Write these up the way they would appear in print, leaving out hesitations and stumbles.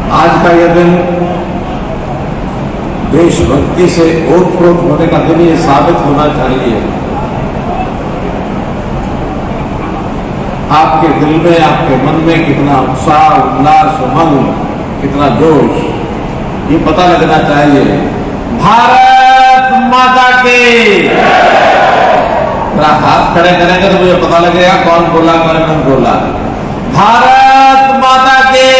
आज का यह दिन देशभक्ति से ओतप्रोत होने का दिन ये साबित होना चाहिए। आपके दिल में, आपके मन में कितना उत्साह, उल्लास, उमंग, कितना जोश, ये पता लगना चाहिए। भारत माता की। आप हाथ खड़े करेंगे तो मुझे पता लगेगा कौन बोला, कौन नहीं बोला। भारत माता की।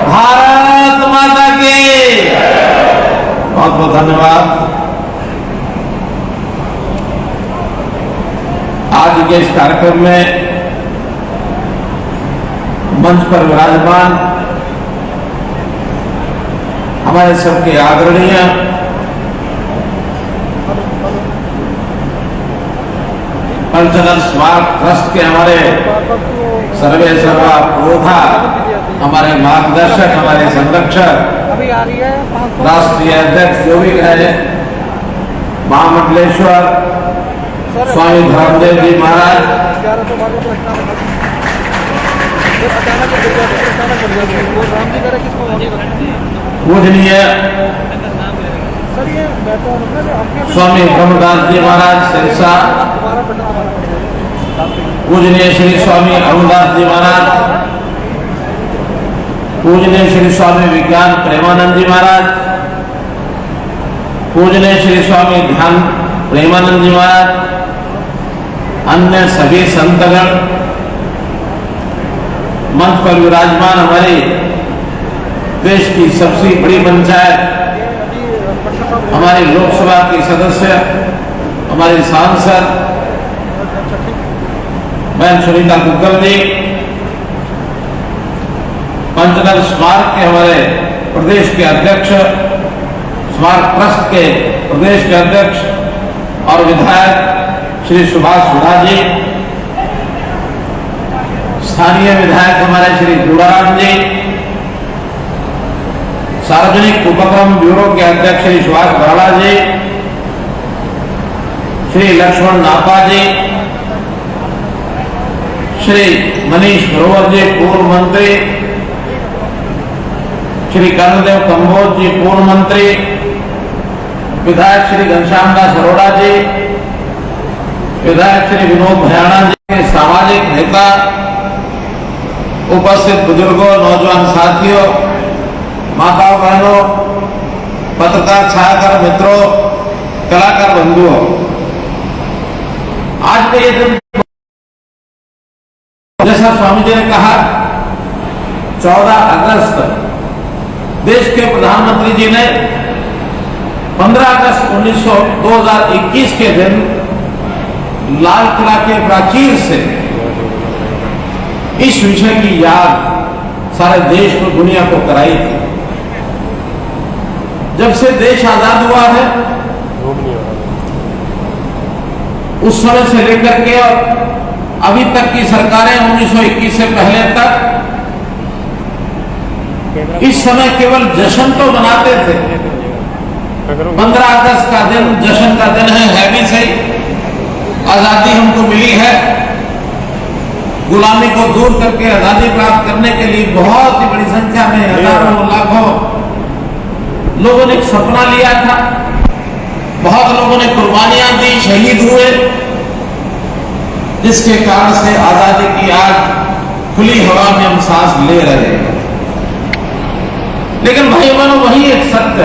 भारत माता की। बहुत बहुत धन्यवाद। आज के इस कार्यक्रम में मंच पर विराजमान हमारे सबके आदरणीय पंचनल स्मारक ट्रस्ट के हमारे सर्वे सर्वा प्रोधा, हमारे मार्गदर्शक, हमारे संरक्षक, राष्ट्रीय अध्यक्ष जो भी रहे, महामंडलेश्वर स्वामी धर्मदेव जी महाराज, पूजनीय स्वामी ब्रह्मदास जी महाराज सिरसा, पूजनीय श्री स्वामी अरुणदास जी महाराज, पूजनीय श्री स्वामी विज्ञान प्रेमानंद जी महाराज, पूजनीय श्री स्वामी ध्यान प्रेमानंद जी महाराज, अन्य सभी संतगण, मंच पर विराजमान हमारी देश की सबसे बड़ी पंचायत, हमारी लोकसभा की सदस्य, हमारे सांसद बहन सुनीता कुक्कल जी, पंचनल स्मारक के हमारे प्रदेश के अध्यक्ष, स्मारक ट्रस्ट के प्रदेश के अध्यक्ष और विधायक श्री सुभाष सुधा जी, स्थानीय विधायक हमारे श्री गुड़ाराम जी, सार्वजनिक उपक्रम ब्यूरो के अध्यक्ष श्री सुभाष बराड़ा जी, श्री लक्ष्मण नापा जी, श्री मनीष ग्रोवर जी पूर्व मंत्री, श्री कर्णदेव कंबोज जी पूर्व मंत्री, विधायक श्री घनश्याम दास अरोड़ा जी, विधायक श्री विनोद भयाना जी, सामाजिक नेता, उपस्थित बुजुर्गों, नौजवान साथियों, माताओं बहनों, पत्रकार छायाकार मित्रों, कलाकार बंधुओं, आज के ये दिन जैसा स्वामी जी ने कहा 14 अगस्त देश के प्रधानमंत्री जी ने 15 अगस्त 2021 के दिन लाल किला के प्राचीर से इस विषय की याद सारे देश को, दुनिया को कराई थी। जब से देश आजाद हुआ है उस समय से लेकर के और अभी तक की सरकारें 1921 से पहले तक इस समय केवल जश्न तो मनाते थे। 15 अगस्त का दिन जश्न का दिन है भी सही, आजादी हमको मिली है, गुलामी को दूर करके आजादी प्राप्त करने के लिए बहुत ही बड़ी संख्या में हजारों लाखों लोगों ने एक सपना लिया था, बहुत लोगों ने कुर्बानियां दी, शहीद हुए, जिसके कारण से आजादी की आज खुली हवा में हम सांस ले रहे हैं। लेकिन भाई बहनों, वही एक सत्य,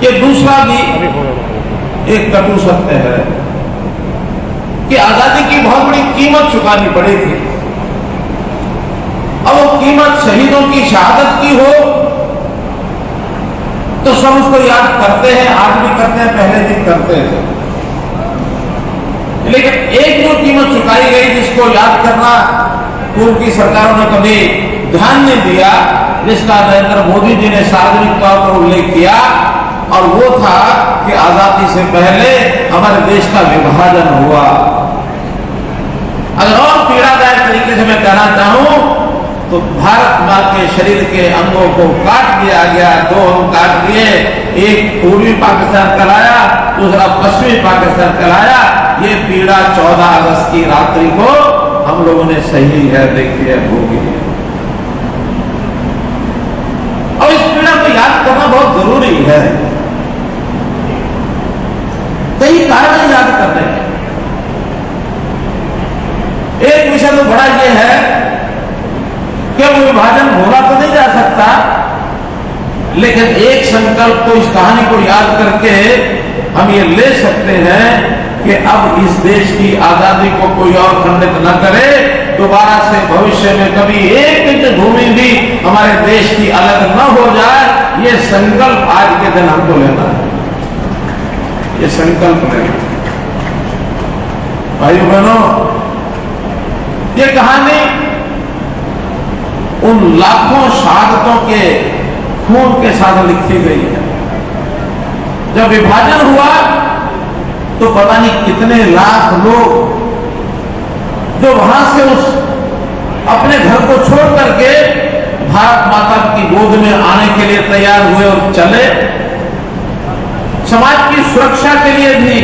ये दूसरा भी एक कटु सत्य है कि आजादी की बहुत बड़ी कीमत चुकानी पड़ी थी। अब वो कीमत शहीदों की शहादत की हो तो सब उसको याद करते हैं, आज भी करते हैं, पहले भी करते थे। लेकिन एक जो कीमत चुकाई गई जिसको याद करना पूर्व की सरकारों ने कभी ध्यान नहीं दिया, जिसका नरेंद्र मोदी जी ने सार्वजनिक तौर पर उल्लेख किया, और वो था कि आजादी से पहले हमारे देश का विभाजन हुआ। अगर और पीड़ादायक तरीके से मैं कहना चाहूं तो भारत मां के शरीर के अंगों को काट दिया गया, 2 अंग काट दिए, एक पूर्वी पाकिस्तान कहलाया, दूसरा पश्चिमी पाकिस्तान कहलाया। ये पीड़ा 14 अगस्त की रात्रि को हम लोगों ने सही है, देखी है, भोगी है। जरूरी है। कई कारण याद कर रहे हैं। एक विषय तो बड़ा यह है कि वो विभाजन भूला तो नहीं जा सकता, लेकिन एक संकल्प तो इस कहानी को याद करके हम ये ले सकते हैं कि अब इस देश की आजादी को कोई और खंडित न करे, दोबारा से भविष्य में कभी एक इंच भूमि भी हमारे देश की अलग न हो जाए, ये संकल्प आज के दिन हमको लेना है। ये संकल्प लेना। भाइयों बहनों, ये कहानी उन लाखों शहादतों के खून के साथ लिखी गई है। जब विभाजन हुआ तो पता नहीं कितने लाख लोग जो वहां से उस अपने घर को छोड़ करके भारत माता की गोद में आने के लिए तैयार हुए और चले। समाज की सुरक्षा के लिए भी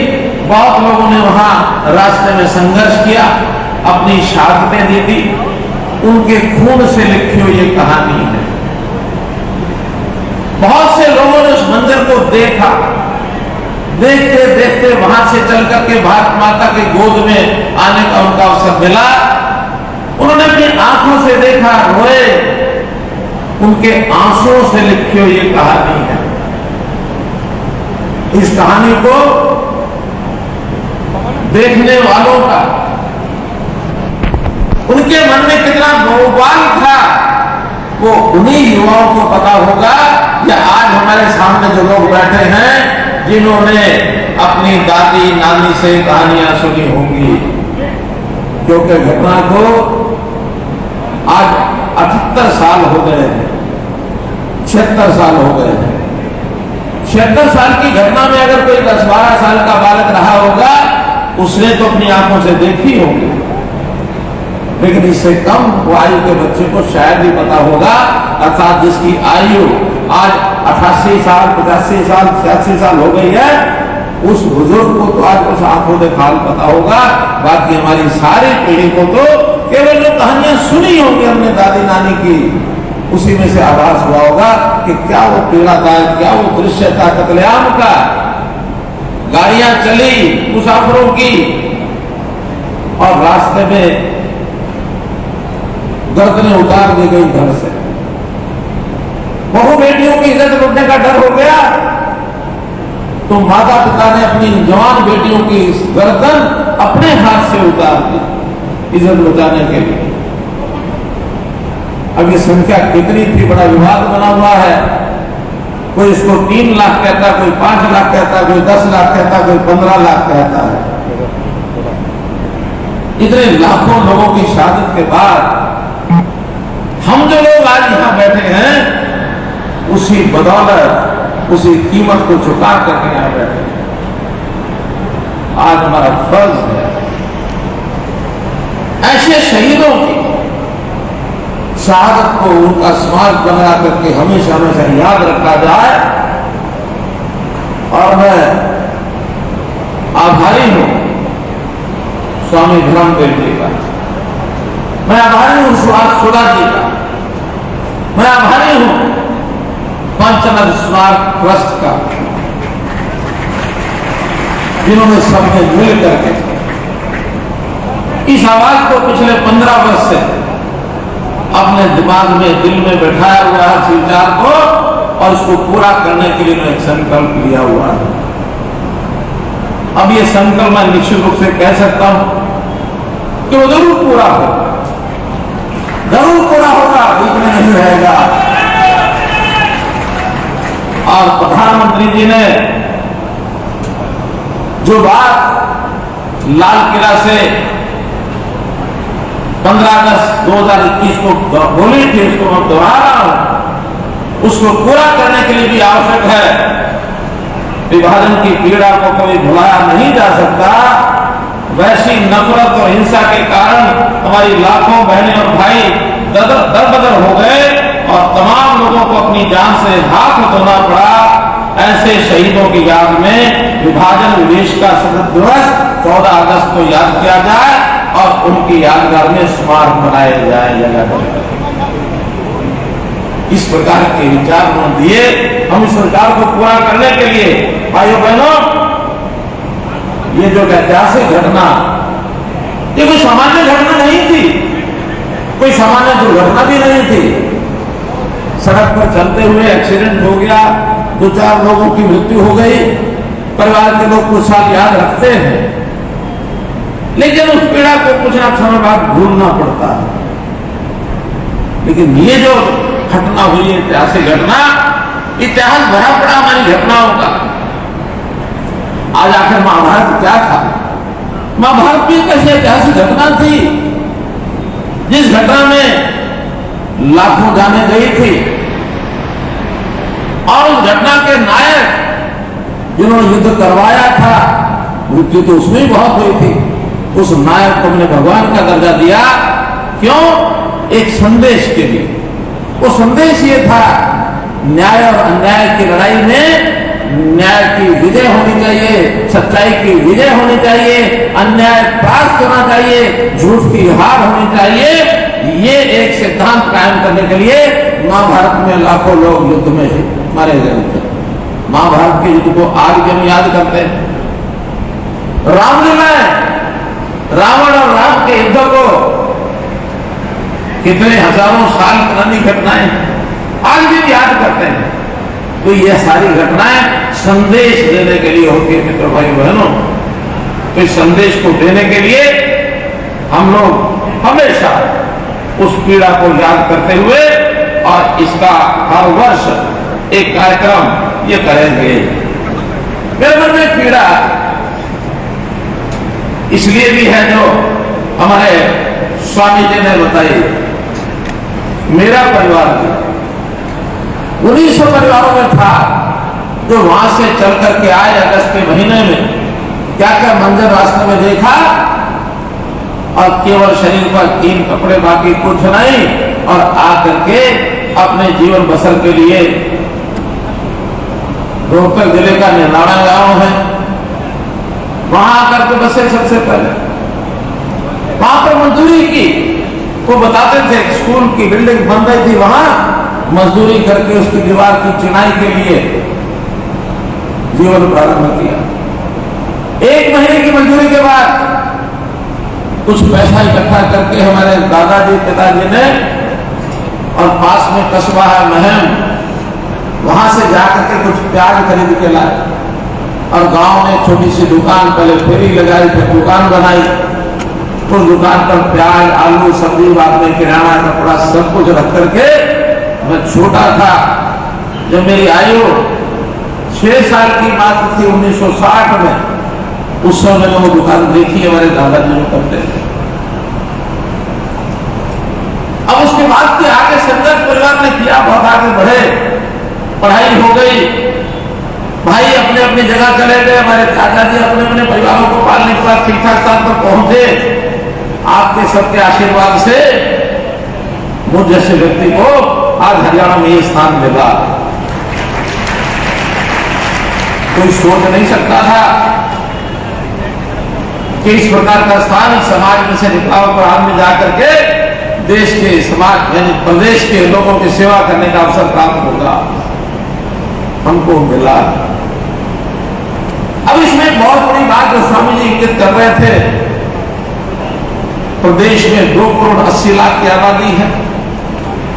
बहुत लोगों ने वहां रास्ते में संघर्ष किया, अपनी शहादतें दी थी। उनके खून से लिखी हुई ये कहानी है। बहुत से लोगों ने उस मंदिर को देखा, देखते देखते वहां से चल करके भारत माता के गोद में आने का उनका अवसर मिला। उन्होंने अपनी आंखों से देखा, रोए। उनके आंसुओं से लिखी हुई ये कहानी है। इस कहानी को देखने वालों का, उनके मन में कितना बहुबाल था, वो उन्हीं युवाओं को पता होगा या आज हमारे सामने जो लोग बैठे हैं जिन्होंने अपनी दादी नानी से कहानियां सुनी होंगी। क्योंकि घटना को आज 78 साल हो गए हैं, 76 साल हो गए हैं। 76 साल की घटना में अगर कोई 10-12 साल का बालक रहा होगा, उसने तो अपनी आंखों से देखी होगी, लेकिन इससे कम आयु के बच्चे को शायद ही पता होगा। अर्थात जिसकी आयु आज 88 साल, 85 साल, 86 साल हो गई है, उस बुजुर्ग को तो आज कुछ आंखों से खाल पता होगा। बाकी हमारी सारी पीढ़ी को तो केवल जो कहानियां सुनी होंगी हमने दादी नानी की, उसी में से आभास हुआ होगा कि क्या वो पीड़ादायक, क्या वो दृश्य था कत्लेआम का। गाड़ियां चली मुसाफिरों की और रास्ते में गर्दनें उतार दी गई घर से। बहु बेटियों की इज्जत लुटने का डर हो गया तो माता पिता ने अपनी जवान बेटियों की गर्दन अपने हाथ से उतार दी इज्जत लुटाने के लिए। अब ये संख्या कितनी थी, बड़ा विवाद बना हुआ है। कोई इसको 3 लाख कहता, कोई 5 लाख कहता, कोई 10 लाख कहता, कोई 15 लाख कहता है। इतने लाखों लोगों की शहादत के बाद हम जो लोग आज यहां बैठे हैं, उसी बदौलत, उसी कीमत को चुका करके यहां बैठे हैं। आज हमारा फर्ज है ऐसे शहीदों की शहादत को उनका स्मारक बना करके हमेशा हमेशा याद रखा जाए। और मैं आभारी हूं स्वामी धर्मदेव जी का, मैं आभारी हूं सुभाष सुधा जी का, मैं आभारी हूं पंचनद स्मारक ट्रस्ट का, जिन्होंने सबने मिल करके इस आवाज को पिछले 15 वर्ष से अपने दिमाग में, दिल में बैठाया हुआ है इस विचार को, और इसको पूरा करने के लिए मैं एक संकल्प लिया हुआ है। अब ये संकल्प मैं निश्चित रूप से कह सकता हूं कि वो जरूर पूरा होगा, जरूर पूरा होगा, बीच में नहीं रहेगा। और प्रधानमंत्री जी ने जो बात लाल किला से 15 अगस्त 2021 को बोली थी, उसको मैं दोहरा रहा हूं। उसको पूरा करने के लिए भी आवश्यक है। विभाजन की पीड़ा को कोई भुलाया नहीं जा सकता। वैसी नफरत और हिंसा के कारण हमारी लाखों बहनें और भाई दर-बदर हो गए और तमाम लोगों को अपनी जान से हाथ धोना पड़ा। ऐसे शहीदों की याद में विभाजन विदेश का शहीद दिवस 14 अगस्त को याद किया जाए और उनकी यादगार में स्मारक बनाए जाए जगह जगह। इस प्रकार के विचार उन्होंने दिए। हम इस विचार को पूरा करने के लिए भाइयों बहनों, ये जो ऐतिहासिक घटना, ये कोई सामान्य घटना नहीं थी, कोई सामान्य दुर्घटना भी नहीं थी। सड़क पर चलते हुए एक्सीडेंट हो गया, 2-4 लोगों की मृत्यु हो गई, परिवार के लोग कुछ साल याद रखते हैं, लेकिन उस पीड़ा को कुछ ना समय बाद भूलना पड़ता है। लेकिन ये जो घटना हुई, ऐतिहासिक घटना, इतिहास भरा पड़ा हमारी घटनाओं का। आज आखिर महाभारत क्या था? महाभारत भी एक ऐसी ऐतिहासिक घटना थी जिस घटना में लाखों जाने गई थी, और उस घटना के नायक जिन्होंने युद्ध करवाया था, मृत्यु तो उसमें बहुत हुई थी, उस नायक को हमने भगवान का दर्जा दिया। क्यों? एक संदेश के लिए। वो संदेश ये था, न्याय और अन्याय की लड़ाई में न्याय की विजय होनी चाहिए, सच्चाई की विजय होनी चाहिए, अन्याय परास्त होना चाहिए, झूठ की हार होनी चाहिए। ये एक सिद्धांत कायम करने के लिए महाभारत में लाखों लोग युद्ध में मारे गए थे। महाभारत के युद्ध को आज भी हम याद करते हैं। रामलीला, रावण और राम के युद्ध को कितने हजारों साल पुरानी घटनाएं आज भी याद करते हैं। तो ये सारी घटनाएं संदेश देने के लिए होती है मित्र भाई बहनों। तो इस संदेश को देने के लिए हम लोग हमेशा उस पीड़ा को याद करते हुए, और इसका हर वर्ष एक कार्यक्रम ये करेंगे। मेरे मन में पीड़ा इसलिए भी है जो हमारे स्वामी जी ने बताई। मेरा परिवार 1900 परिवारों में था जो वहां से चल करके आए अगस्त के महीने में। क्या क्या मंजर रास्ते में देखा, और केवल शरीर पर 3 कपड़े, बाकी कुछ नहीं, और आकर के अपने जीवन बसर के लिए रोहतक जिले का निर्नाड़ा गांव है, वहां आकर के बसे। सबसे पहले वहां पर मजदूरी की, वो बताते थे स्कूल की बिल्डिंग बन रही थी, वहां मजदूरी करके उसकी दीवार की चिनाई के लिए जीवन प्रारंभ किया। 1 महीने की मजदूरी के बाद कुछ पैसा इकट्ठा करके हमारे दादाजी पिताजी ने, और पास में कस्बा है महम, वहां से जाकर के कुछ प्याज खरीद के लाए, और गांव में छोटी सी दुकान, पहले फेरी लगाई, फिर दुकान बनाई। उस दुकान पर प्याज, आलू, सब्जी, बाद में किराना, कपड़ा सब कुछ रख करके, मैं छोटा था जब मेरी आयु 6 साल की बात थी 1960 में, उस समय मैंने वो दुकान देखी हमारे दादाजी जो करते थे। अब उसके बाद के आगे संघर्ष परिवार ने किया, बहुत आगे बढ़े, पढ़ाई हो गई, भाई अपने अपनी जगह चले गए, हमारे दादाजी अपने अपने परिवारों को पालने के बाद ठीक ठाक स्थान पर पहुंचे। आपके सबके आशीर्वाद से मुझ जैसे व्यक्ति को आज हरियाणा में ये स्थान मिला। कोई सोच नहीं सकता था कि इस प्रकार का स्थान समाज में से निकला होकर आदमी जाकर के देश के, समाज यानी प्रदेश के लोगों की सेवा करने का अवसर प्राप्त होगा, हमको मिला। अब इसमें बहुत बड़ी बात जो स्वामी जी इंगित कर रहे थे, प्रदेश में 2 करोड़ 80 लाख की आबादी है,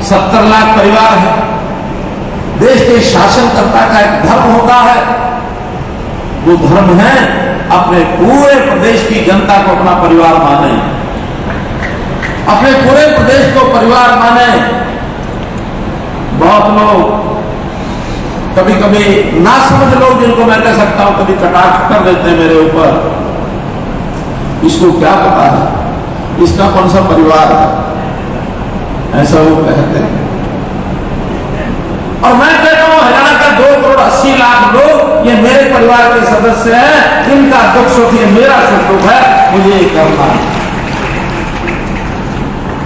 70 लाख परिवार है। देश के शासनकर्ता का एक धर्म होता है, वो धर्म है अपने पूरे प्रदेश की जनता को अपना परिवार माने, अपने पूरे प्रदेश को परिवार माने। बहुत लोग कभी कभी ना समझ लोग, जिनको मैं कह सकता हूं, कभी कटाक्ष कर देते हैं मेरे ऊपर, इसको क्या पता है, इसका कौन सा परिवार है, ऐसा वो कहते हैं। और मैं कहता हूं हरियाणा का 2 करोड़ 80 लाख लोग ये मेरे परिवार के सदस्य हैं, इनका दुख सुख ये मेरा सुख दुख है, मुझे ये करना है।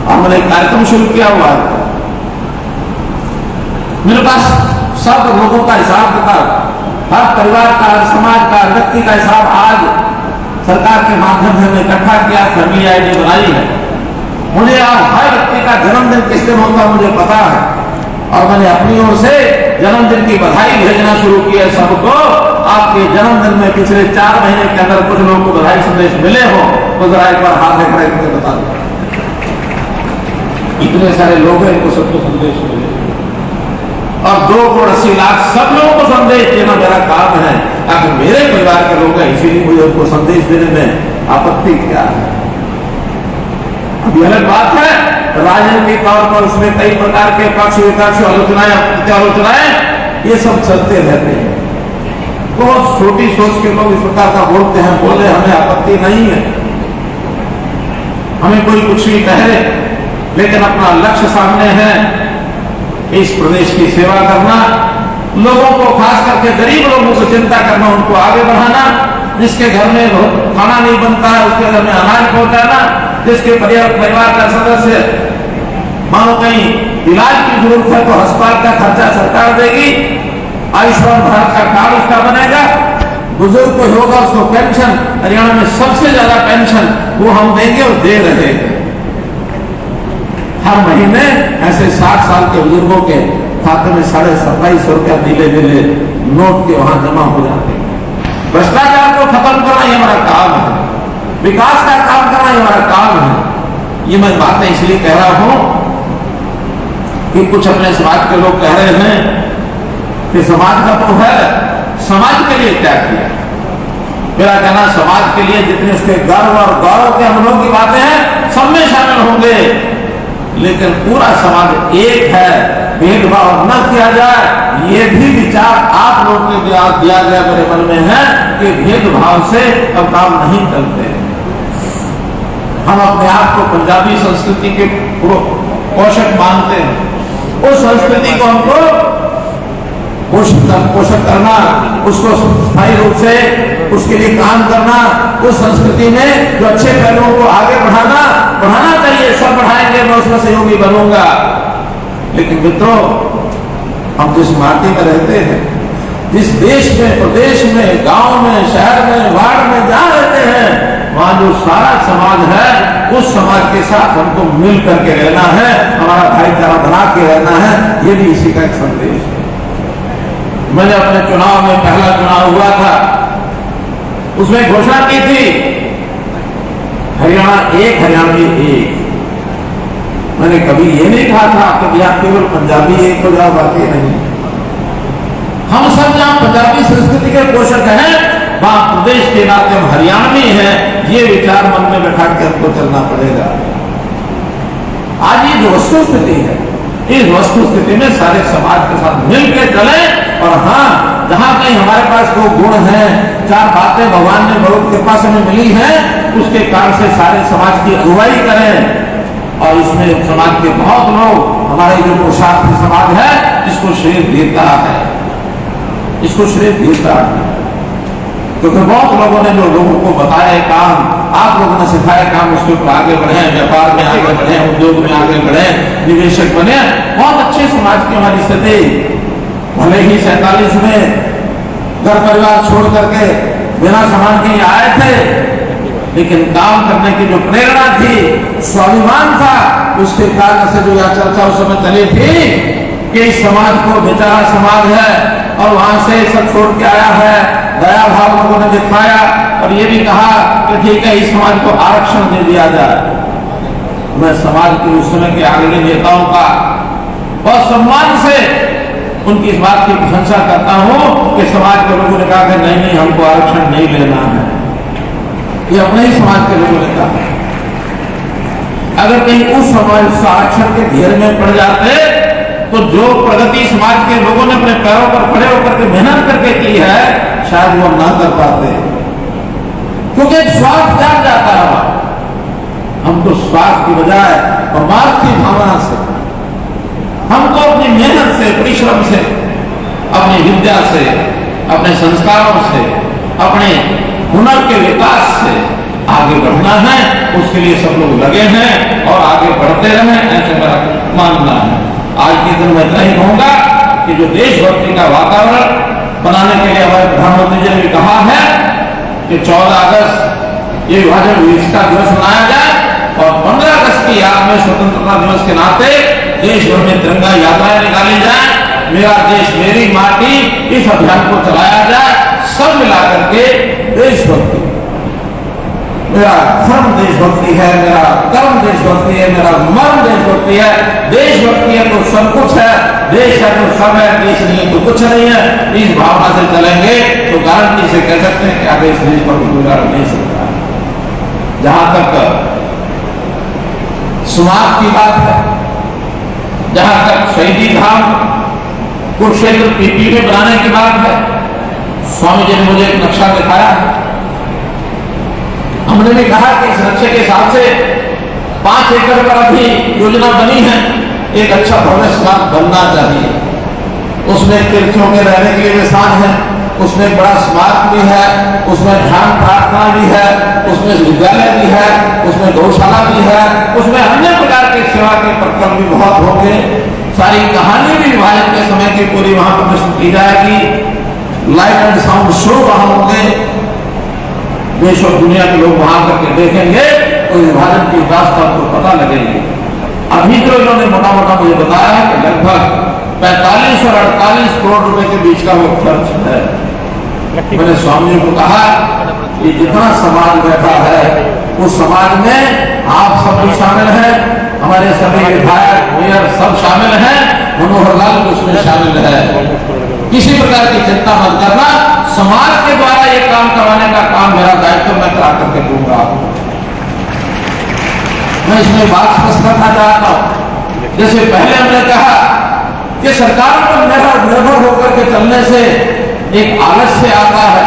हमने कार्यक्रम शुरू किया हुआ है, मेरे पास सब लोगों का हिसाब किताब, हर परिवार का, समाज का, व्यक्ति का हिसाब आज सरकार के माध्यम से हमने इकट्ठा किया, फैमिली आईडी बनाई है। मुझे हर व्यक्ति का जन्मदिन किस दिन होता है मुझे पता है, और मैंने अपनी ओर से जन्मदिन की बधाई भेजना शुरू किया सबको। आपके जन्मदिन में पिछले 4 महीने के अंदर कुछ लोगों को बधाई संदेश मिले हो तो जरा एक बार हाथ खड़े करके बता दो। इतने सारे लोग हैं, इनको सबको संदेश मिले और 2,80,00,000 सब लोगों को संदेश देना मेरा काम है। अगर मेरे परिवार के लोग हैं, इसीलिए मुझे उनको संदेश देने में आपत्ति क्या है? अभी अलग बात है राजनीतिक तौर पर उसमें कई प्रकार के पक्ष विपक्ष आलोचनाएं प्रत्यालोचनाएं ये सब चलते रहते हैं। बहुत छोटी सोच के लोग इस प्रकार का बोलते हैं, बोले हमें आपत्ति नहीं है, हमें कोई कुछ भी कहे, लेकिन अपना लक्ष्य सामने है इस प्रदेश की सेवा करना, लोगों को खास करके गरीब लोगों को चिंता करना, उनको आगे बढ़ाना, जिसके घर में खाना नहीं बनता है उसके घर में अनाज पहुंचाना, जिसके परिवार का सदस्य मानो कहीं इलाज की जरूरत है तो अस्पताल का खर्चा सरकार देगी, आयुष्मान भारत का कार्ड उसका बनेगा, बुजुर्ग को होगा उसको पेंशन, हरियाणा में सबसे ज्यादा पेंशन वो हम देंगे और दे रहे हैं। हर महीने ऐसे 60 साल के बुजुर्गों के खाते में 27,500 रुपया नीले नोट के वहां जमा हो जाते हैं। भ्रष्टाचार को खत्म करना ये हमारा काम है, विकास का काम करना ये हमारा काम है। ये मैं बातें इसलिए कह रहा हूं कि कुछ अपने समाज के लोग कह रहे हैं कि समाज का तो है, समाज के लिए क्या किया? मेरा कहना समाज के लिए जितने उसके गर्व और गौरव के अनुभव की बातें हैं सब में शामिल होंगे, लेकिन पूरा समाज एक है, भेदभाव न किया जाए, ये भी विचार आप लोगों के दिया गया मेरे मन में है कि भेदभाव से अब काम नहीं चलते। हम अपने आप को पंजाबी संस्कृति के पोषक मानते हैं, उस संस्कृति को हमको पोषक करना, उसको स्थायी रूप से उसके लिए काम करना, उस संस्कृति में जो अच्छे पहलुओं को आगे बढ़ाना चाहिए, सब बढ़ाएंगे, मैं उसमें सहयोगी बनूंगा। लेकिन मित्रों, हम जिस माटी में रहते हैं, जिस देश में, प्रदेश में, गांव में, शहर में, वार्ड में जहां रहते हैं, वहां जो सारा समाज है उस समाज के साथ हमको मिल करके रहना है, हमारा भाईचारा बना के रहना है। ये भी इसी का एक संदेश है। मैंने अपने चुनाव में पहला चुनाव हुआ था, उसमें घोषणा की थी हरियाणा एक, हरियाणवी एक। मैंने कभी ये नहीं कहा था कि यहाँ केवल पंजाबी एक हो जाओ, बाकी नहीं। हम सब जहां पंजाबी संस्कृति के पोषक हैं, वहां प्रदेश के नाते हम हरियाणवी हैं, ये विचार मन में बैठा के हमको चलना पड़ेगा। आज ये जो वस्तु स्थिति है, इस वस्तु स्थिति में सारे समाज के साथ मिलकर चले, और हाँ, जहां कहीं हमारे पास वो गुण है, 4 बातें भगवान ने बहुत कृपा से हमें मिली है, उसके कारण से सारे समाज की अगुवाई करें। और इसमें समाज के बहुत लोग, हमारे जो पुरुषार्थी समाज है, इसको श्रेय देता है, इसको श्रेय देता है, क्योंकि बहुत लोगों ने जो लोगों को बताया काम, आप लोगों ने सिखाया काम, उसके ऊपर आगे बढ़े, व्यापार में आगे बढ़े, उद्योग में आगे बढ़े, निवेशक बने। बहुत अच्छे समाज की हमारी स्थिति, भले ही 47 में घर परिवार छोड़ करके बिना सामान के आए थे, लेकिन काम करने की जो प्रेरणा थी, स्वाभिमान था, उसके कारण से जो यह चर्चा उस समय चली थी कि इस समाज को बेचारा समाज है और वहां से सब छोड़ के आया है, दया भाव लोगों ने दिखाया और ये भी कहा कि ठीक है, इस समाज को आरक्षण दे दिया जाए। मैं समाज के उस समय के आगे नेताओं का बहुत सम्मान से उनकी इस बात की प्रशंसा करता हूं कि समाज के लोगों ने कहा कि नहीं, हमको आरक्षण नहीं लेना है। ये अपने ही समाज के लोगों ने कहा। अगर कहीं उस समाज आरक्षण के घेर में पड़ जाते तो जो प्रगति समाज के लोगों ने अपने पैरों पर खड़े होकर के मेहनत करके की है, शायद वो ना कर पाते, क्योंकि स्वार्थ जाग जाता है। हमको स्वार्थ की बजाय परमार्थ की भावना से, हमको अपनी मेहनत से, परिश्रम से, अपनी विद्या से, अपने संस्कारों से, अपने हुनर के विकास से आगे बढ़ना है। उसके लिए सब लोग लगे हैं और आगे बढ़ते रहें, ऐसे मेरा मानना है। आज के दिन मैं इतना ही कहूंगा कि जो देशभक्ति का वातावरण बनाने के लिए हमारे प्रधानमंत्री जी ने भी कहा है कि 14 अगस्त ये विभाजन विजेता दिवस मनाया जाए और 15 अगस्त की याद में स्वतंत्रता दिवस के नाते देश भर में तिरंगा यात्राएं निकाली मेरा देश मेरी माटी, इस अभियान को चलाया जाए। सब मिलाकर के देशभक्ति, मेरा धर्म देशभक्ति है, मेरा कर्म देशभक्ति है, मेरा मर्म देशभक्ति है। देशभक्ति है तो सब कुछ है, देश है तो सब है, देश नहीं है तो कुछ नहीं है। इस भावना से चलेंगे तो गारंटी से कह सकते हैं कि आगे इस देश पर गुजारा नहीं सकता। जहां तक समाज की बात है, जहां तक शहीदी धाम कुरुक्षेत्र पीपी में बनाने की बात है, स्वामी जी ने मुझे एक नक्शा दिखाया है। हमने भी कहा कि इस नक्शे के हिसाब से 5 एकड़ पर अभी योजना बनी है, एक अच्छा भव्य समाज बनना चाहिए। उसमें तीर्थियों के रहने के लिए स्थान है, उसमें बड़ा स्मारक भी है, उसमें ध्यान प्रार्थना भी है, उसमें विद्यालय भी है, उसमें गौशाला भी है, उसमें अन्य प्रकार की सेवा के प्रकल्प भी बहुत होंगे। सारी कहानी भी विभाजन के समय की पूरी वहां पर प्रस्तुत की जाएगी। लाइट एंड साउंड शो वहां होंगे, देश और दुनिया के लोग वहां करके देखेंगे तो विभाजन की वास्तव को पता लगेगी। अभी तो इन्होंने मोटा मोटा मुझे बताया कि लगभग 45 और 48 करोड़ रुपए के बीच का वो खर्च है। मैंने स्वामी जी को कहा कि जितना समाज बैठा है उस समाज में आप सब भी शामिल हैं, हमारे सभी विधायक मेयर सब शामिल हैं, मनोहर लाल भी उसमें शामिल है। किसी प्रकार की चिंता मत करना, समाज के द्वारा ये काम करवाने का काम मेरा दायित्व मैं करा करके दूंगा। मैं इसमें बात स्पष्ट करना चाहता हूं, जैसे पहले हमने कहा कि सरकार पर निर्भर होकर के चलने से एक आलस्य आता है,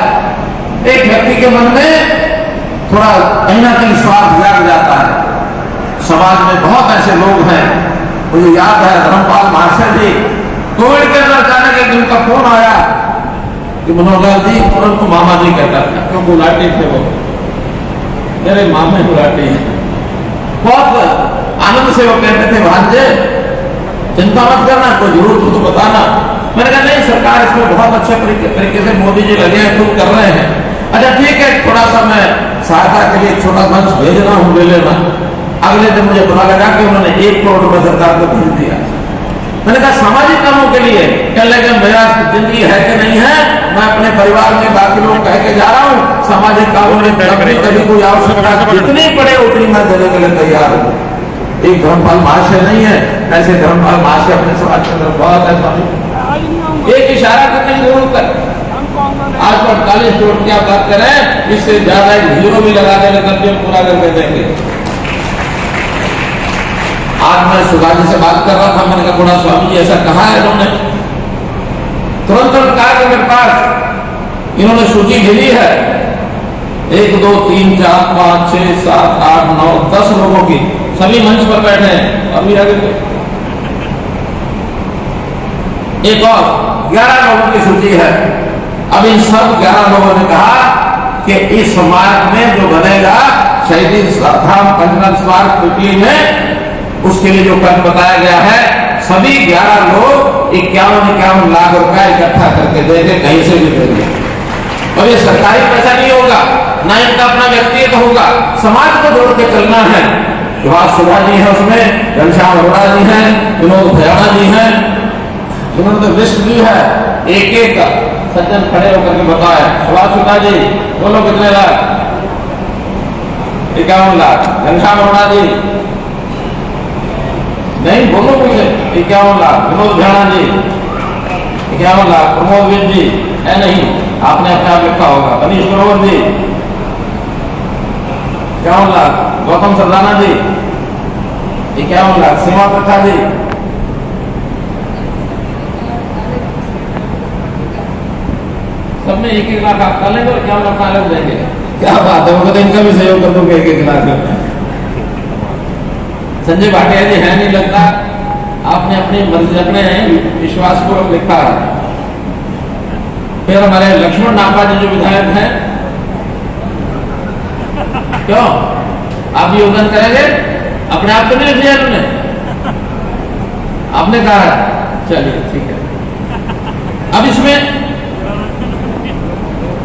एक व्यक्ति के मन में थोड़ा कहीं ना कहीं स्वार्थ जाग जाता है। समाज में बहुत ऐसे लोग हैं, मुझे याद है धर्मपाल महाशय जी कोविड के अंदर अचानक एक दिन का फोन आया कि मनोहर लाल जी, तुरंत मामा जी कहता था, क्यों बुलाते थे वो, मेरे मामे बुलाते हैं। बहुत आनंद से वो कहते थे भांजे चिंता मत करना, कोई जरूरत हो तो बताना। मैंने कहा नहीं सरकार इसमें बहुत अच्छे तरीके से मोदी जी लगे हैं, खुद कर रहे हैं। अच्छा ठीक है, थोड़ा सा मैं सहायता के लिए छोटा मंच भेज रहा हूँ, ले लेना। अगले दिन मुझे पता लगा कि उन्होंने 1 करोड़ रुपए सरकार को भेज दिया। मैंने कहा सामाजिक कामों के लिए, कह लगे मेरा जिंदगी है कि नहीं है, मैं अपने परिवार में बाकी लोग कह के जा रहा हूँ, सामाजिक कामों में कभी कोई आवश्यकता जितनी पड़े उतनी मैं देने के लिए तैयार हूँ। एक धर्मपाल महाशय नहीं है, ऐसे धर्मपाल महाशय अपने समाज के अंदर बहुत है स्वामी। एक इशारा करने की जरूरत है। आज 48 करोड़ की आप बात करें, इससे ज्यादा एक हीरो भी लगा देने करके पूरा करके देंगे। आज मैं सुधाजी से बात कर रहा था, मैंने कहा थोड़ा स्वामी जी ऐसा कहा है इन्होंने, तुरंत कहा कि मेरे पास इन्होंने सूची भेजी है 1 2 3 4 5 6 7 8 9 10 लोगों की, सभी मंच पर बैठे हैं। अभी आगे एक और 11 लोगों की सूची है। अब इन सब 11 लोगों ने कहा कि इस स्मारक में जो बनेगा शहीदी धाम पंचनाथ स्मारक कुटी में, उसके लिए जो फंड बताया गया है, सभी 11 लोग 51 लाख रुपया इकट्ठा करके देंगे, कहीं से भी देंगे। और ये सरकारी पैसा नहीं होगा, ना इनका अपना व्यक्तिगत होगा, समाज को जोड़ के चलना है। सुभाष सुधा जी है उसमें, घनश्याम अरोड़ा जी हैं, विनोद भयाना जी हैं, जिन्होंने तो लिस्ट दी है, एक सज्जन खड़े होकर के बताए। सुभाष सुधा जी बोलो कितने लाख? 51 लाख। घनश्याम अरोड़ा जी नहीं बोलो मुझे, 51 लाख। विनोद भयाना जी 51 लाख। प्रमोद विद जी है नहीं, आपने अपने आप लिखा होगा। मनीष ग्रोवर जी 51 लाख। गौतम सरदाना जी 51 लाख। सीमा प्रथा जी सब में 1-1 लाख आप कर लेंगे और 51 लाख अलग देंगे। क्या बात है, वो कहते इनका भी सहयोग कर दूंगा 1-1 लाख। संजय भाटिया जी है नहीं लगता, आपने अपनी मर्जी अपने विश्वास को लिखा है। फिर हमारे लक्ष्मण नापा जी जो विधायक हैं, क्यों आप भी योगदान करेंगे? अपने आप तो नहीं लिख दिया उन्होंने, आपने कहा है, चलिए ठीक है। अब इसमें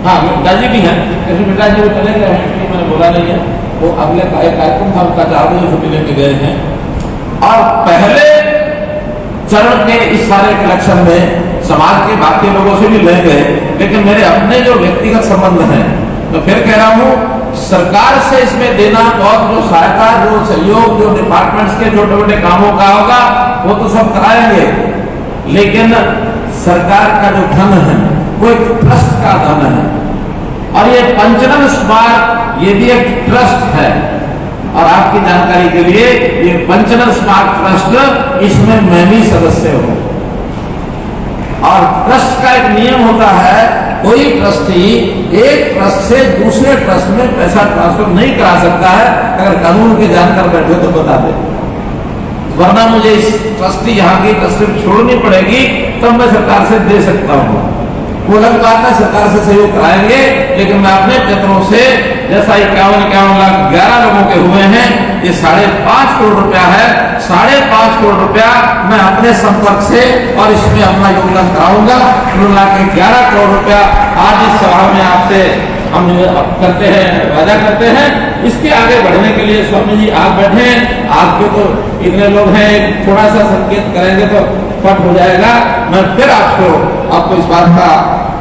हाँ पिताजी भी हैं, पिताजी वो चले गए हैं, मैंने बोला नहीं है, वो अगले कार्यक्रम था उनका 4 बजे छुट्टी लेके गए हैं। और पहले चरण के इस सारे इलेक्शन में समाज के बाकी लोगों से भी लेंगे, लेकिन मेरे अपने जो व्यक्तिगत संबंध हैं, तो फिर कह रहा हूं सरकार से इसमें देना बहुत, जो सहायता, जो सहयोग, जो डिपार्टमेंट्स के छोटे छोटे कामों का होगा वो तो सब कराएंगे, लेकिन सरकार का जो धन है वो एक ट्रस्ट का धन है। और ये पंचनन स्मारक ये भी एक ट्रस्ट है। और आपकी जानकारी के लिए ये पंचनन स्मारक ट्रस्ट, इसमें मैं भी सदस्य हूं। और ट्रस्ट का एक नियम होता है, कोई ट्रस्टी एक ट्रस्ट से दूसरे ट्रस्ट में पैसा ट्रांसफर नहीं करा सकता है। अगर कानून के जानकर बैठे तो बता दे, वरना मुझे इस ट्रस्टी यहाँ की ट्रस्टी छोड़नी पड़ेगी, तब मैं सरकार से दे सकता हूँ। वो अलग बात है, सरकार से सहयोग कराएंगे, लेकिन मैं अपने क्षेत्रों से, जैसा 51 लाख 11 लोगों के हुए हैं, ये 5.5 करोड़ रुपया है। 5.5 करोड़ रुपया मैं अपने संपर्क से और इसमें अपना योगदान कराऊंगा। 11 करोड़ रुपया आज इस सभा में आपसे हम करते हैं, वादा करते हैं। इसके आगे बढ़ने के लिए स्वामी जी आप बैठे, आपके तो इतने लोग हैं, थोड़ा सा संकेत करेंगे तो पट हो जाएगा। मैं फिर आपको इस बात का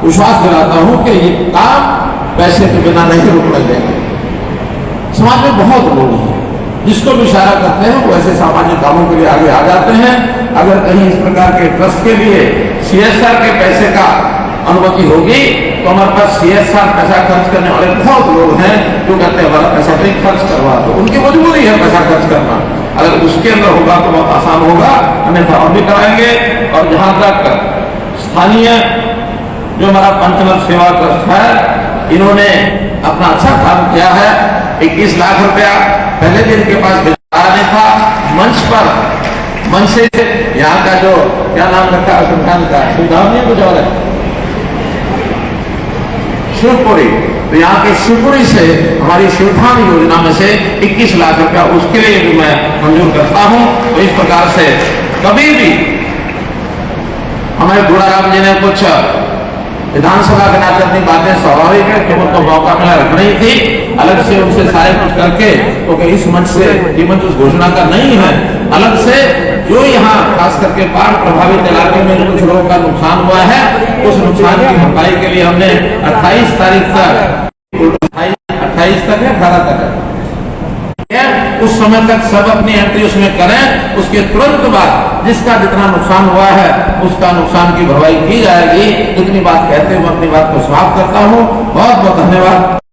विश्वास दिलाता हूं कि ये काम पैसे के बिना नहीं रुकने देंगे। समाज में बहुत लोग हैं जिसको भी इशारा करते हैं वो ऐसे सामाजिक कामों के लिए आगे आ जाते हैं। अगर कहीं इस प्रकार के ट्रस्ट के लिए CSR के पैसे का अनुमति होगी तो हमारे पास CSR पैसा खर्च करने वाले बहुत लोग हैं जो कहते हैं हमारा पैसा नहीं खर्च करवा, तो उनकी मजबूरी है पैसा खर्च करना। अगर उसके अंदर होगा तो बहुत आसान होगा, अन्यथा हम भी कराएंगे। और जहां तक स्थानीय जो हमारा पंचनन सेवा ट्रस्ट है, इन्होंने अपना अच्छा काम किया है। 21 लाख रुपया पहले दिन के पास नहीं था, मंच से यहाँ का जो क्या नाम रखा है संस्थान का, सुधार नहीं कुछ और है, शिवपुरी, तो यहाँ के शिवपुरी से हमारी शिवधाम योजना में से 21 लाख रुपया उसके लिए भी मैं मंजूर करता हूं। तो इस प्रकार से कभी भी हमारे गुड़ाराम जी ने कुछ विधानसभा के नाते अपनी बातें स्वाभाविक है कि उनको मौका मिला रखनी थी, अलग से उनसे सारे कुछ करके, क्योंकि इस मंच से ये मंच उस घोषणा का नहीं है, अलग से जो यहाँ खास करके बाढ़ प्रभावित इलाके में कुछ लोगों का नुकसान हुआ है, उस नुकसान की भरपाई के लिए हमने 28 तारीख तक 28 तक है 18 तक है उस समय तक सब अपनी एंट्री उसमें करें। उसके तुरंत बाद जिसका जितना नुकसान हुआ है उसका नुकसान की भरपाई की जाएगी। इतनी बात कहते हुए अपनी बात को समाप्त करता हूँ। बहुत बहुत धन्यवाद।